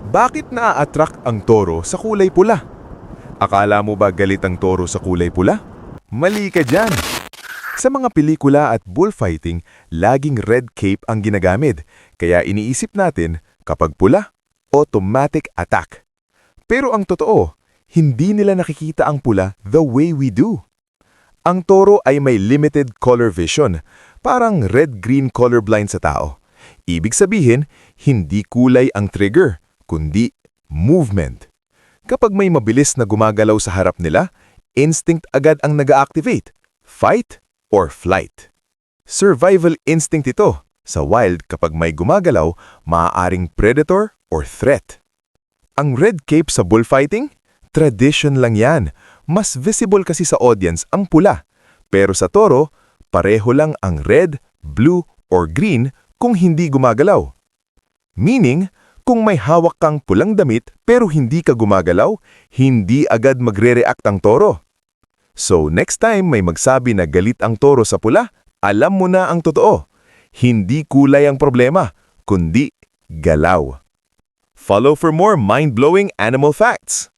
Bakit naa-attract ang toro sa kulay pula? Akala mo ba galit ang toro sa kulay pula? Mali ka dyan! Sa mga pelikula at bullfighting, laging red cape ang ginagamit, kaya iniisip natin kapag pula, automatic attack. Pero ang totoo, hindi nila nakikita ang pula the way we do. Ang toro ay may limited color vision, parang red-green colorblind sa tao. Ibig sabihin, hindi kulay ang trigger, kundi movement. Kapag may mabilis na gumagalaw sa harap nila, instinct agad ang nag-activate, fight or flight. Survival instinct ito. Sa wild, kapag may gumagalaw, maaaring predator or threat. Ang red cape sa bullfighting? Tradition lang yan. Mas visible kasi sa audience ang pula. Pero sa toro, pareho lang ang red, blue, or green kung hindi gumagalaw. Meaning, kung may hawak kang pulang damit pero hindi ka gumagalaw, hindi agad magre-react ang toro. So next time may magsabi na galit ang toro sa pula, alam mo na ang totoo. Hindi kulay ang problema, kundi galaw. Follow for more mind-blowing animal facts.